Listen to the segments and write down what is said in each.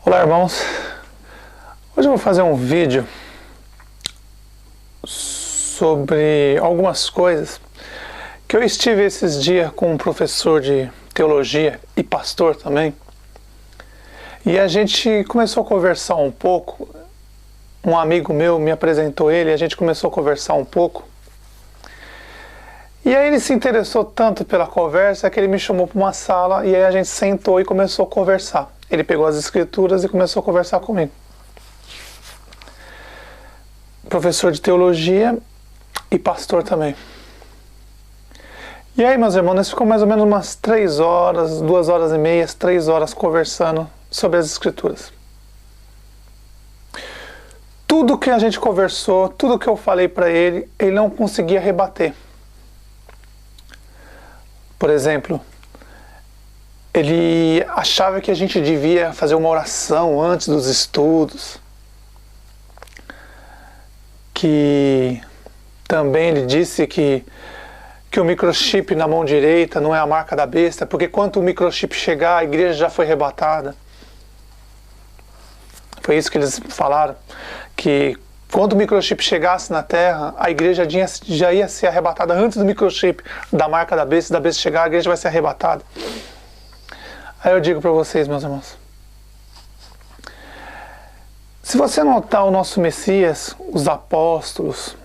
Olá, irmãos. Hoje eu vou fazer um vídeo sobre algumas coisas que eu estive esses dias com um professor de teologia e pastor também. E a gente começou a conversar um pouco. Um amigo meu me apresentou ele e a gente começou a conversar um pouco. E aí ele se interessou tanto pela conversa que ele me chamou para uma sala e aí a gente sentou e começou a conversar. Ele pegou as escrituras e começou a conversar comigo. Professor de teologia e pastor também. E aí, meus irmãos, nós ficamos mais ou menos umas 3 horas, 2 horas e meia, 3 horas conversando sobre as escrituras. Tudo que a gente conversou, tudo que eu falei para ele, ele não conseguia rebater. Por exemplo, ele achava que a gente devia fazer uma oração antes dos estudos. Que também ele disse que o microchip na mão direita não é a marca da besta, porque quando o microchip chegar, a igreja já foi arrebatada. Foi isso que eles falaram, que quando o microchip chegasse na Terra, a igreja já ia ser arrebatada antes do microchip da marca da besta chegar, a igreja vai ser arrebatada. Aí eu digo para vocês, meus irmãos, se você notar o nosso Messias, os apóstolos,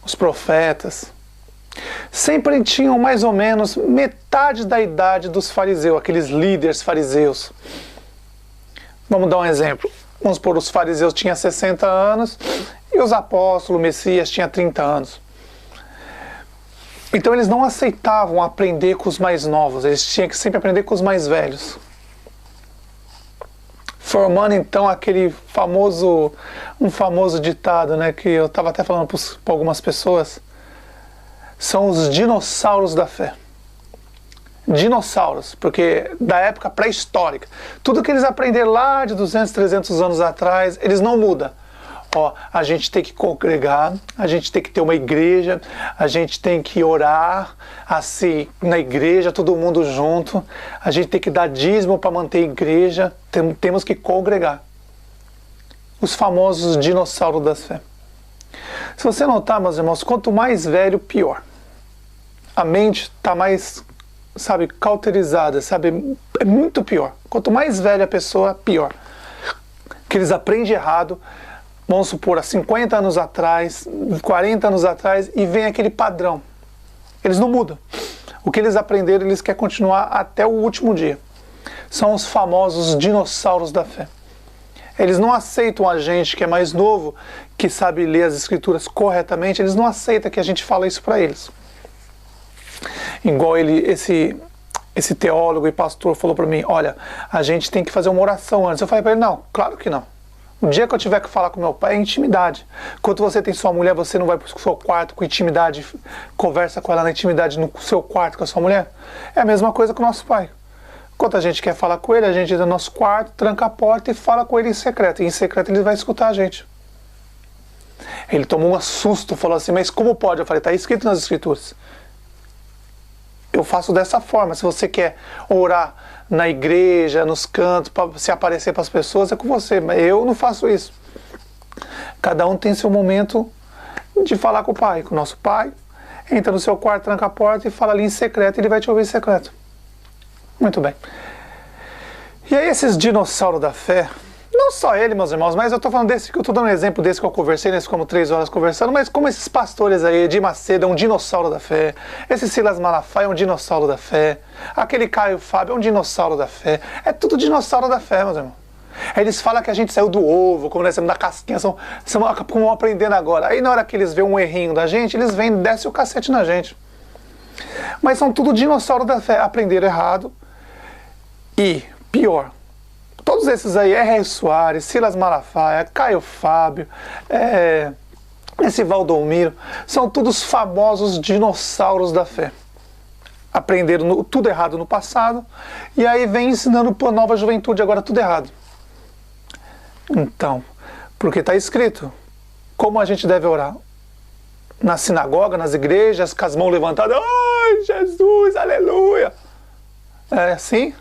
os profetas, sempre tinham mais ou menos metade da idade dos fariseus, aqueles líderes fariseus. Vamos dar um exemplo. Vamos supor, os fariseus tinham 60 anos e os apóstolos, o Messias, tinha 30 anos. Então eles não aceitavam aprender com os mais novos, eles tinham que sempre aprender com os mais velhos. Formando então aquele famoso ditado, né, que eu estava até falando para algumas pessoas, são os dinossauros da fé. Dinossauros, porque da época pré-histórica, tudo que eles aprenderam lá de 200, 300 anos atrás, eles não mudam. Ó, a gente tem que congregar, a gente tem que ter uma igreja, a gente tem que orar assim na igreja, todo mundo junto, a gente tem que dar dízimo para manter a igreja, temos que congregar. Os famosos dinossauros da fé. Se você notar, meus irmãos, quanto mais velho, pior. A mente está mais, cauterizada, é muito pior. Quanto mais velha a pessoa, pior. Que eles aprendem errado, vamos supor, há 50 anos atrás, 40 anos atrás, e vem aquele padrão. Eles não mudam. O que eles aprenderam, eles querem continuar até o último dia. São os famosos dinossauros da fé. Eles não aceitam a gente que é mais novo, que sabe ler as escrituras corretamente, eles não aceitam que a gente fale isso para eles. Igual esse teólogo e pastor falou para mim, olha, a gente tem que fazer uma oração antes. Eu falei para ele, não, claro que não. O dia que eu tiver que falar com meu pai é intimidade. Quando você tem sua mulher, você não vai para o seu quarto com intimidade, conversa com ela na intimidade no seu quarto com a sua mulher? É a mesma coisa com o nosso pai. Quando a gente quer falar com ele, a gente entra no nosso quarto, tranca a porta e fala com ele em secreto. E em secreto ele vai escutar a gente. Ele tomou um susto, falou assim, mas como pode? Eu falei, está escrito nas escrituras. Eu faço dessa forma. Se você quer orar na igreja, nos cantos, para se aparecer para as pessoas, é com você. Mas eu não faço isso. Cada um tem seu momento de falar com o pai, com o nosso pai. Entra no seu quarto, tranca a porta e fala ali em secreto, ele vai te ouvir em secreto. Muito bem. E aí esses dinossauros da fé, não só ele, meus irmãos, mas eu estou falando desse, que eu estou dando um exemplo desse que eu conversei, nesse como 3 horas conversando, mas como esses pastores aí, Edir Macedo é um dinossauro da fé, esse Silas Malafaia é um dinossauro da fé, aquele Caio Fábio é um dinossauro da fé, é tudo dinossauro da fé, meus irmãos. Eles falam que a gente saiu do ovo, como nós saímos da casquinha, são como aprendendo agora. Aí na hora que eles veem um errinho da gente, eles vêm e descem o cacete na gente. Mas são tudo dinossauro da fé, aprenderam errado. E, pior, todos esses aí, R.R. Soares, Silas Malafaia, Caio Fábio, esse Valdomiro, são todos famosos dinossauros da fé. Aprenderam tudo errado no passado, e aí vem ensinando para a nova juventude agora tudo errado. Então, porque está escrito, como a gente deve orar? Na sinagoga, nas igrejas, com as mãos levantadas, ai, Jesus, aleluia! É assim?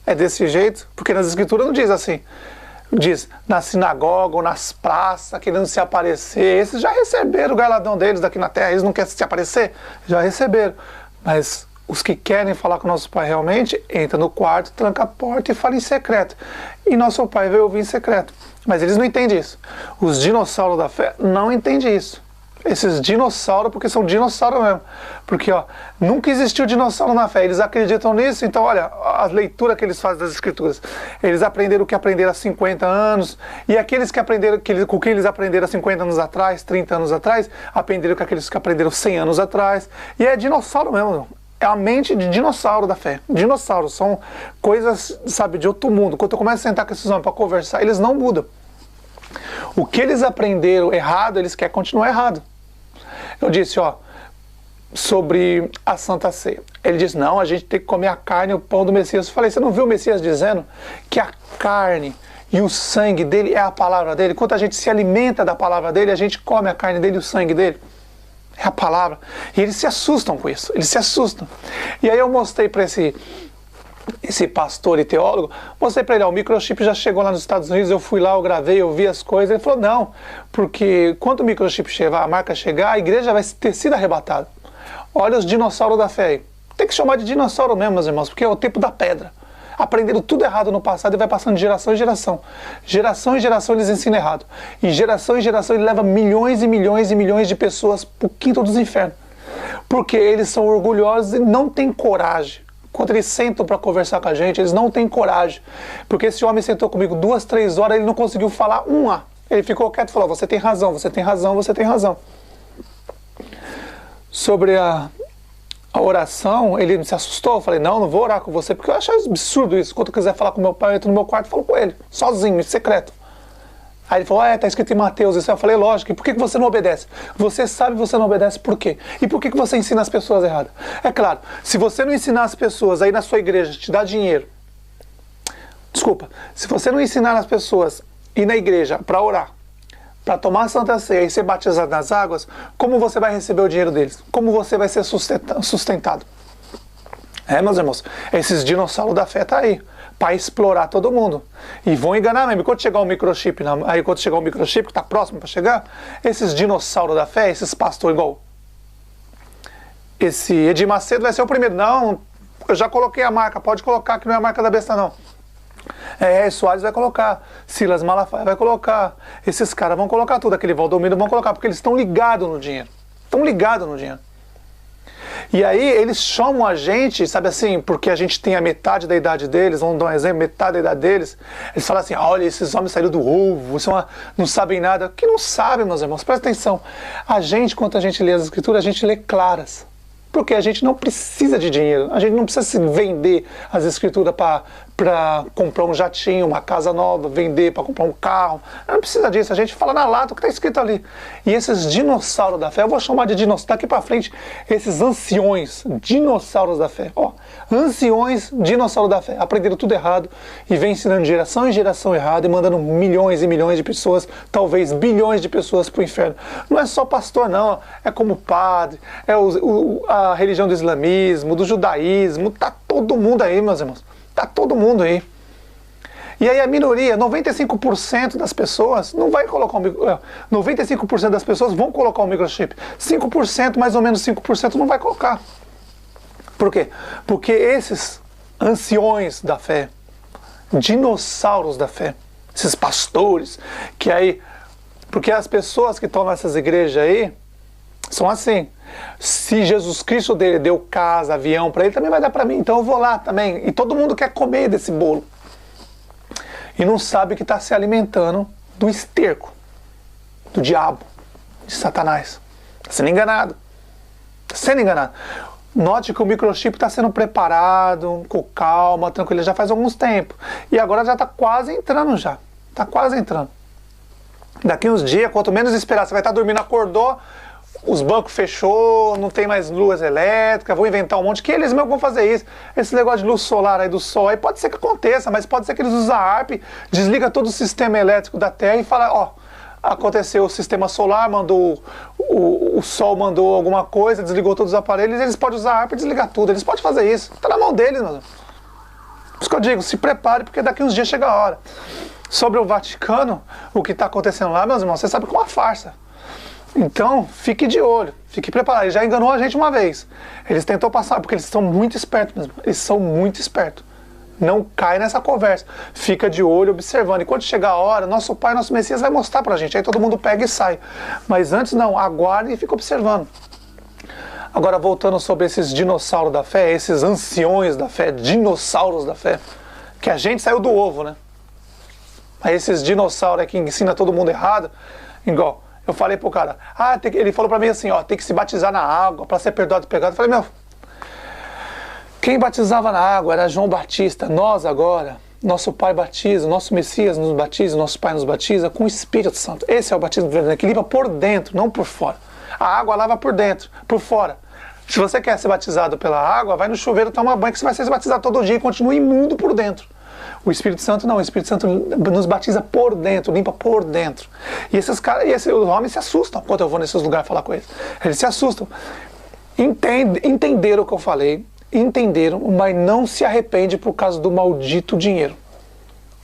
É desse jeito? Porque nas escrituras não diz assim. Diz, na sinagoga ou nas praças, querendo se aparecer. Esses já receberam o galardão deles daqui na terra. Eles não querem se aparecer? Já receberam. Mas os que querem falar com nosso Pai realmente, entra no quarto, tranca a porta e fala em secreto. E nosso Pai vai ouvir em secreto. Mas eles não entendem isso. Os dinossauros da fé não entendem isso. Esses dinossauros, porque são dinossauros mesmo. Porque, ó, nunca existiu dinossauro na fé. Eles acreditam nisso, então, olha, a leitura que eles fazem das escrituras. Eles aprenderam o que aprenderam há 50 anos, e aqueles que aprenderam, com quem eles aprenderam há 50 anos atrás, 30 anos atrás, aprenderam com aqueles que aprenderam 100 anos atrás. E é dinossauro mesmo. É a mente de dinossauro da fé. Dinossauros são coisas, sabe, de outro mundo. Quando eu começo a sentar com esses homens para conversar, eles não mudam. O que eles aprenderam errado, eles querem continuar errado. Eu disse, ó, sobre a Santa Ceia. Ele disse, não, a gente tem que comer a carne e o pão do Messias. Eu falei, você não viu o Messias dizendo que a carne e o sangue dele é a palavra dele? Quando a gente se alimenta da palavra dele, a gente come a carne dele e o sangue dele. É a palavra. E eles se assustam com isso. Eles se assustam. E aí eu mostrei para esse pastor e teólogo, mostrei para ele, ó, o microchip já chegou lá nos Estados Unidos, eu fui lá, eu gravei, eu vi as coisas. Ele falou, não, porque quando o microchip chegar, a marca chegar, a igreja vai ter sido arrebatada. Olha os dinossauros da fé aí. Tem que chamar de dinossauro mesmo, meus irmãos, porque é o tempo da pedra. Aprenderam tudo errado no passado e vai passando de geração em geração. Geração em geração eles ensinam errado. E geração em geração ele leva milhões e milhões e milhões de pessoas para o quinto dos infernos. Porque eles são orgulhosos e não têm coragem. Quando eles sentam para conversar com a gente, eles não têm coragem. Porque esse homem sentou comigo 2, 3 horas, ele não conseguiu falar um A. Ele ficou quieto e falou, você tem razão, você tem razão, você tem razão. Sobre a oração, ele se assustou. Eu falei, não vou orar com você, porque eu acho absurdo isso. Quando eu quiser falar com meu pai, eu entro no meu quarto e falo com ele, sozinho, em secreto. Aí ele falou, tá escrito em Mateus isso. Eu falei, lógico, e por que você não obedece? Você sabe que você não obedece por quê? E por que você ensina as pessoas erradas? É claro, se você não ensinar as pessoas aí na sua igreja, te dar dinheiro, desculpa, se você não ensinar as pessoas ir na igreja para orar, para tomar a Santa Ceia e ser batizado nas águas, como você vai receber o dinheiro deles? Como você vai ser sustentado? Meus irmãos, esses dinossauros da fé tá aí, para explorar todo mundo. E vão enganar mesmo. Quando chegar o microchip, quando chegar o microchip, que está próximo para chegar, esses dinossauros da fé, esses pastores igual esse Edir Macedo vai ser o primeiro. Não, eu já coloquei a marca, pode colocar, que não é a marca da besta não. Soares vai colocar, Silas Malafaia vai colocar, esses caras vão colocar tudo, aquele Valdomiro vão colocar, porque eles estão ligados no dinheiro. Estão ligados no dinheiro. E aí eles chamam a gente, sabe assim, porque a gente tem a metade da idade deles, vamos dar um exemplo, metade da idade deles, eles falam assim, olha, esses homens saíram do ovo, não sabem nada. Que não sabem, meus irmãos, presta atenção. A gente, quando a gente lê as escrituras, a gente lê claras. Porque a gente não precisa de dinheiro, a gente não precisa se vender as escrituras para comprar um jatinho, uma casa nova, vender para comprar um carro. Não precisa disso, a gente fala na lata o que está escrito ali. E esses dinossauros da fé, eu vou chamar de dinossauros, daqui para frente, esses anciões, dinossauros da fé. Ó, anciões, dinossauros da fé, aprenderam tudo errado e vem ensinando de geração em geração errado e mandando milhões e milhões de pessoas, talvez bilhões de pessoas para o inferno. Não é só pastor não, é como padre, é a religião do islamismo, do judaísmo, tá todo mundo aí, meus irmãos. Tá todo mundo aí. E aí a minoria, 95% das pessoas não vai colocar 95% das pessoas vão colocar um microchip. 5%, mais ou menos 5% não vai colocar. Por quê? Porque esses anciões da fé, dinossauros da fé, esses pastores, que aí, porque as pessoas que estão nessas igrejas aí, são assim, se Jesus Cristo dele deu casa, avião para ele, também vai dar para mim, então eu vou lá também. E todo mundo quer comer desse bolo. E não sabe que está se alimentando do esterco, do diabo, de Satanás. Está sendo enganado. Está sendo enganado. Note que o microchip está sendo preparado, com calma, tranquilo, já faz alguns tempos. E agora já está quase entrando já. Está quase entrando. Daqui uns dias, quanto menos esperar, você vai estar dormindo, acordou, os bancos fechou, não tem mais luz elétrica, vão inventar um monte, que eles mesmo vão fazer isso. Esse negócio de luz solar aí do sol, aí pode ser que aconteça, mas pode ser que eles usem a ARP, desliga todo o sistema elétrico da Terra e fala, ó, aconteceu o sistema solar, mandou, o sol mandou alguma coisa, desligou todos os aparelhos, eles podem usar a ARP e desligar tudo, eles podem fazer isso, tá na mão deles, mano. isso que eu digo, se prepare, porque daqui uns dias chega a hora. Sobre o Vaticano, o que está acontecendo lá, meus irmãos, você sabe que é uma farsa. Então, fique de olho, fique preparado. Ele já enganou a gente uma vez. Eles tentou passar, porque eles são muito espertos mesmo. Eles são muito espertos. Não cai nessa conversa. Fica de olho, observando. E quando chegar a hora, nosso Pai, nosso Messias vai mostrar pra gente. Aí todo mundo pega e sai. Mas antes não, aguarde e fica observando. Agora, voltando sobre esses dinossauros da fé, esses anciões da fé, dinossauros da fé, que a gente saiu do ovo, né? Aí esses dinossauros que ensina todo mundo errado, igual... Eu falei pro cara, ele falou pra mim assim, ó, tem que se batizar na água pra ser perdoado do pecado. Eu falei, meu, quem batizava na água era João Batista. Nós agora, nosso Pai batiza, nosso Messias nos batiza, nosso Pai nos batiza com o Espírito Santo. Esse é o batismo verdadeiro, que limpa por dentro, não por fora. A água lava por dentro, por fora. Se você quer ser batizado pela água, vai no chuveiro tomar banho, que você vai ser batizado todo dia e continua imundo por dentro. O Espírito Santo não, o Espírito Santo nos batiza por dentro, limpa por dentro. E esses caras, os homens se assustam quando eu vou nesses lugares falar com eles. Eles se assustam. Entenderam o que eu falei, entenderam, mas não se arrependem por causa do maldito dinheiro.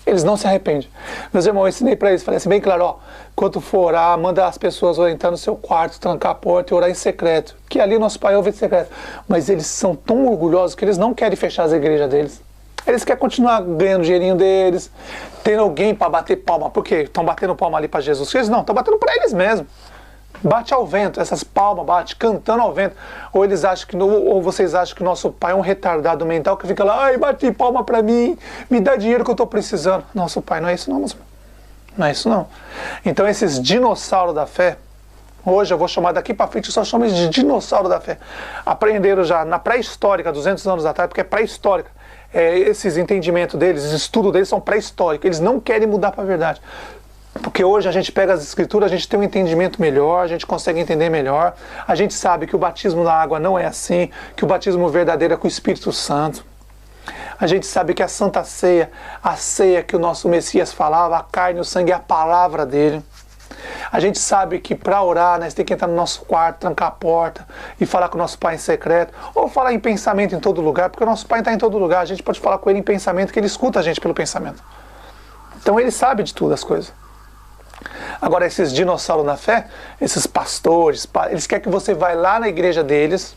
Eles não se arrependem. Meus irmãos, eu ensinei para eles, falei assim, bem claro, ó, quando for orar, manda as pessoas entrar no seu quarto, trancar a porta e orar em secreto. Que ali nosso Pai ouve em secreto. Mas eles são tão orgulhosos que eles não querem fechar as igrejas deles. Eles querem continuar ganhando o dinheirinho deles, tendo alguém para bater palma. Por quê? Estão batendo palma ali para Jesus Cristo? Não, estão batendo para eles mesmo. Bate ao vento, essas palmas bate, cantando ao vento. Ou eles acham que, ou vocês acham que nosso Pai é um retardado mental que fica lá, ai, bate palma para mim, me dá dinheiro que eu estou precisando. Nosso Pai não é isso não, meus irmãos. Não é isso não. Então esses dinossauros da fé, hoje eu vou chamar daqui para frente, eu só chamo de dinossauro da fé. Aprenderam já na pré-histórica, 200 anos atrás, porque é pré-histórica. Esses entendimentos deles, os estudos deles são pré-históricos. Eles não querem mudar para a verdade. Porque hoje a gente pega as escrituras, a gente tem um entendimento melhor, a gente consegue entender melhor. A gente sabe que o batismo na água não é assim, que o batismo verdadeiro é com o Espírito Santo. A gente sabe que a Santa Ceia, a ceia que o nosso Messias falava, a carne e o sangue é a palavra dele. A gente sabe que para orar nós temos que entrar no nosso quarto, trancar a porta e falar com o nosso Pai em secreto, ou falar em pensamento em todo lugar, porque o nosso Pai está em todo lugar, a gente pode falar com ele em pensamento, que ele escuta a gente pelo pensamento. Então ele sabe de tudo as coisas. Agora esses dinossauros da fé, esses pastores, eles querem que você vá lá na igreja deles,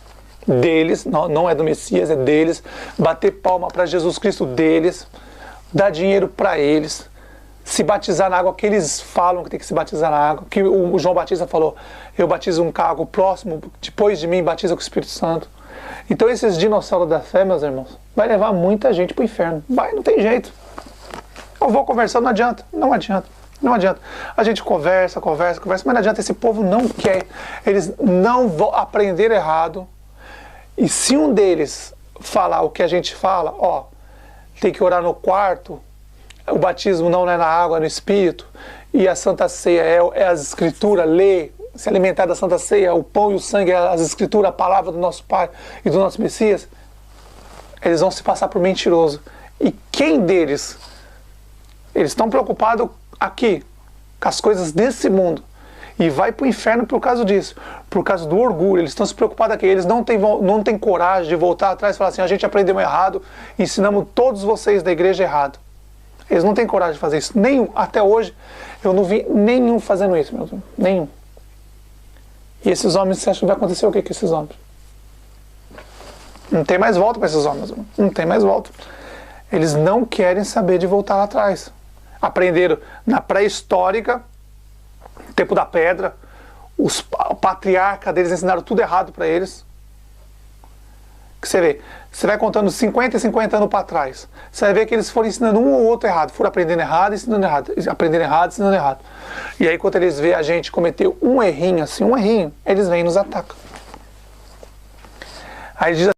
não é do Messias, é deles, bater palma para Jesus Cristo deles, dar dinheiro para eles, se batizar na água que eles falam que tem que se batizar na água, que o João Batista falou, eu batizo um cargo próximo, depois de mim batiza com o Espírito Santo. Então esses dinossauros da fé, meus irmãos, vai levar muita gente para o inferno. Vai, não tem jeito. Eu vou conversar, não adianta, não adianta. Não adianta. A gente conversa, mas não adianta. Esse povo não quer. Eles não vão aprender errado. E se um deles falar o que a gente fala, ó, tem que orar no quarto, o batismo não é na água, é no Espírito, e a Santa Ceia é as Escrituras, ler, se alimentar da Santa Ceia, o pão e o sangue é as Escrituras, a palavra do nosso Pai e do nosso Messias, eles vão se passar por mentiroso. E quem deles? Eles estão preocupados aqui, com as coisas desse mundo, e vai para o inferno por causa disso, por causa do orgulho. Eles estão se preocupados aqui, eles não têm coragem de voltar atrás e falar assim, a gente aprendeu errado, ensinamos todos vocês da igreja errado. Eles não têm coragem de fazer isso, nenhum, até hoje, eu não vi nenhum fazendo isso, meu Deus, nenhum. E esses homens, você acha que vai acontecer o que com esses homens? Não tem mais volta para esses homens, não tem mais volta. Eles não querem saber de voltar lá atrás. Aprenderam na pré-histórica, tempo da pedra, os patriarcas deles ensinaram tudo errado para eles. Que você vê, você vai contando 50 e 50 anos para trás, você vai ver que eles foram ensinando um ou outro errado, foram aprendendo errado, ensinando errado, aprendendo errado, ensinando errado. E aí quando eles veem a gente cometer um errinho assim, um errinho, eles vêm e nos atacam. Aí diz